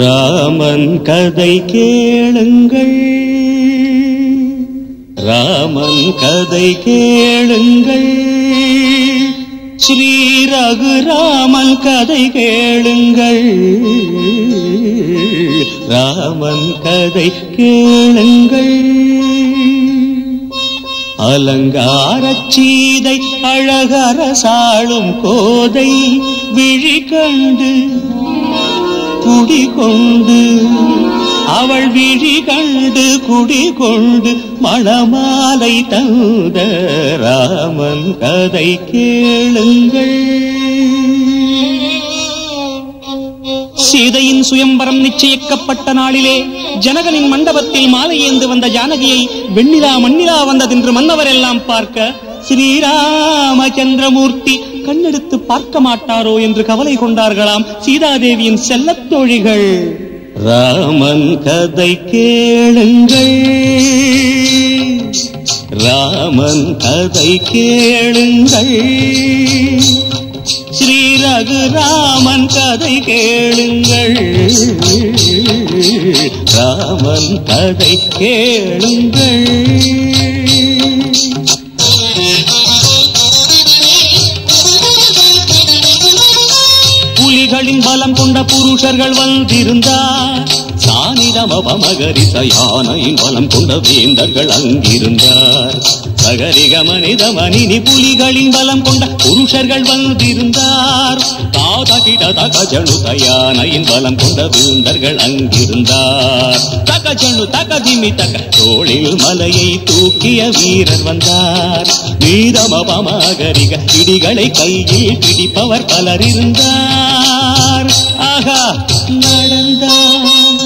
ராமன் கதை கேளுங்கள், ராமன் கதை கேளுங்கள், ஸ்ரீ ரகுராமன் கதை கேளுங்கள், ராமன் கதை கேளுங்கள். அலங்காரச் சீதை அழகரசாளும் கோதை விழி கண்டு குடிகொண்டு, அவள் விழி கண்டு குடிகொண்டு மணமாலை தந்த ராமன் கதை கேளுங்கள். சீதையின் சுயம்பரம் நிச்சயிக்கப்பட்ட நாளிலே ஜனகனின் மண்டபத்தில் மாலை ஏந்து வந்த ஜானகியை வெண்ணிலா மண்ணிலா வந்ததென்று மன்னவர் எல்லாம் பார்க்க, ஸ்ரீராமச்சந்திரமூர்த்தி கண்ணெடுத்து பார்க்க மாட்டாரோ என்று கவலை கொண்டார்களாம் சீதாதேவியின் செல்லத் தோழிகள். ராமன் கதை கேளுங்கள், ராமன் கதை கேளுங்கள், ஸ்ரீ ரகுராமன் கதை கேளுங்கள், ராமன் கதை கேளுங்கள். புலிகளின் பலம் கொண்ட புருஷர்கள் வந்திருந்தார், சானிதமபமகரிச யானையின் பலம் கொண்ட வேந்தர்கள் அங்கிருந்தார். சகரிக மனித மனினி புலிகளின் பலம் கொண்ட புருஷர்கள் வந்திருந்தார், தாதகிட தகஜனு தயானையின் பலம் கொண்ட வேந்தர்கள் அங்கிருந்தார். தகஜனு தகதிமி தக தோளில் மலையை தூக்கிய வீரர் வந்தார். நீதமபமகரிக இடிகளை கையில் பிடிப்பவர் பலர் இருந்தார். ஆகா நடந்தார்,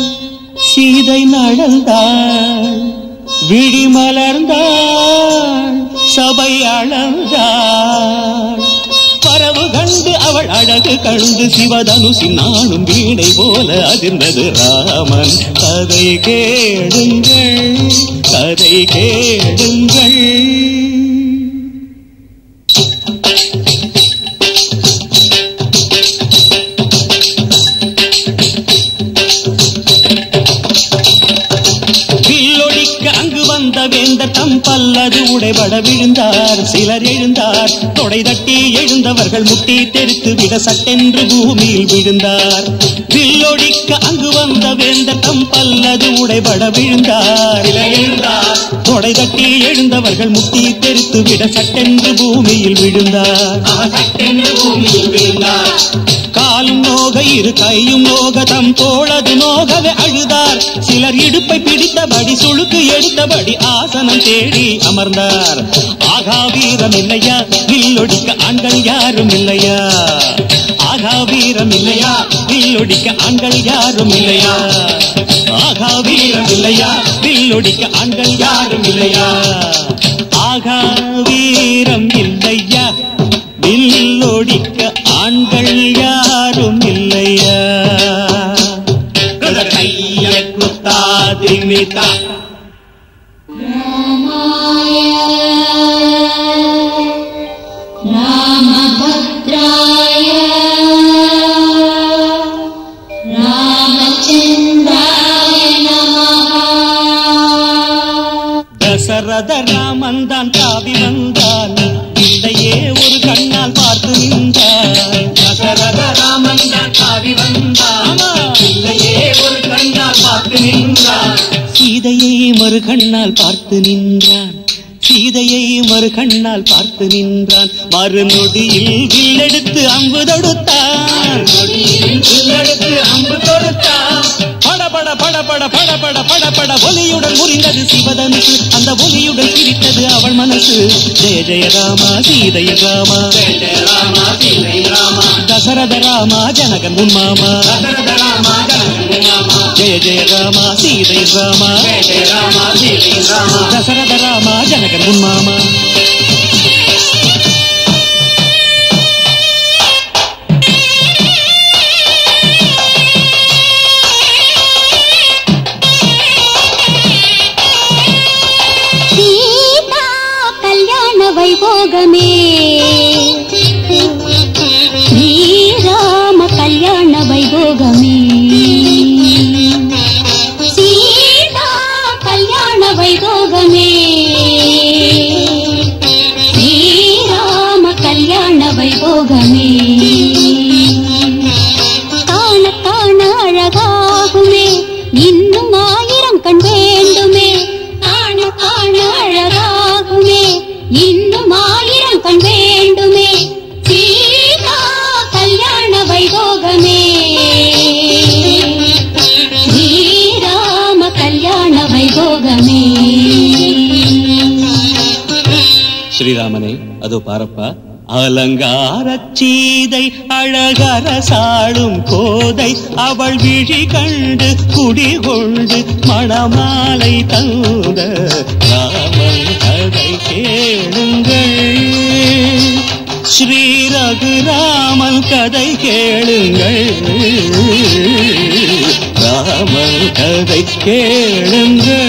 சீதை நடந்தாள், விழி மலர்ந்தாள், சபை அளந்தாள். பரவு கண்டு அவள் அழகு கண்டு சிவதனுசின் நாளும் வீணை போல அதிர்ந்தது. ராமன் கதை கேளுங்கள், கதை கேளுங்கள். வேந்தர் தம் பல்லது உடைபட விழுந்தார், சிலர் எழுந்தார். தொடை தட்டி எழுந்தவர்கள் முட்டி தெரித்து விட சட்டென்று பூமியில் விழுந்தார். வில்லொடிக்க அங்கு வந்த வேந்தர் தம் பல்லது உடைபட விழுந்தார், எழுந்தார். தொடை தட்டி எழுந்தவர்கள் முட்டி தெரித்து விட சட்டென்று பூமியில் விழுந்தார். காலும் நோக இரு கையும் நோக தம் தோளது நோகவே அழுதார். சிலர் இடுப்பை பிடித்தபடி சுழுக்கு எடுத்தபடி ஆசனம் தேடி அமர்ந்தார். ஆகா வீரம் இல்லையா, வில்லொடிக்க ஆண்கள் யாரும் இல்லையா, ஆகா வீரம் இல்லையா, வில்லொடிக்க ஆண்கள் யாரும் இல்லையா, ஆகா வீரம் இல்லையா, வில்லொடிக்க ஆண்கள் யாரும் இல்லையா, ஆகா வீரம் இல்லையா, வில்லொடிக்க ஆண்கள் யாரும் இல்லையா. கைய குத்தாதிமிதா ராமபத்ராய ராமச்சந்திராய நமஹ. தசரத ராமன் தான் தாவி வந்தான், இல்லையே ஒரு கண்ணால் பார்த்து நின்றான். தசரத ராமன் தான் தாவி வந்தான், இல்லையே ஒரு கண்ணால் பார்த்து நின்றான். சீதையை மறு கண்ணால் பார்த்து நின்றான், சீதையை மறு கண்ணால் பார்த்து நின்றான். மறுநொடியில் வில்லெடுத்து அம்பு தொடுத்தான், வில்லெடுத்து அம்பு தொடுத்தான். படபட படபட படபட படபட ஒலியுடன் முறிந்தது சிவதனுசு, அந்த ஒலியுடன் சிரித்தது அவள் மனசு. ஜெய ஜெய ராமா சீதைய ராமா, ஜெய ஜெய ராமா சீதைய ராமா, தசரத ராமா ஜனகன் உன் மாமா, தசரத ராமா ஜனகன் உன் மாமா, ஜெய ஜெய ராமா சீதைய ராமா, ஜெய ஜெய ராமா சீதைய ராமா, தசரத ராமா ஜனகன் உன் மாமா. வைபோகமே ஸ்ரீராம கல்யாண வைபோகமே. ஸ்ரீராமனே, அதோ பாரப்பா, அலங்காரச் சீதை அழகரசாளும் கோதை அவள் விழி கண்டு குடிகொண்டு மணமாலை தந்த ராமன் கதை கேளுங்கள். ஸ்ரீ ரகுராமன் கதை கேளுங்கள், ராமன் கதை கேளுங்கள்.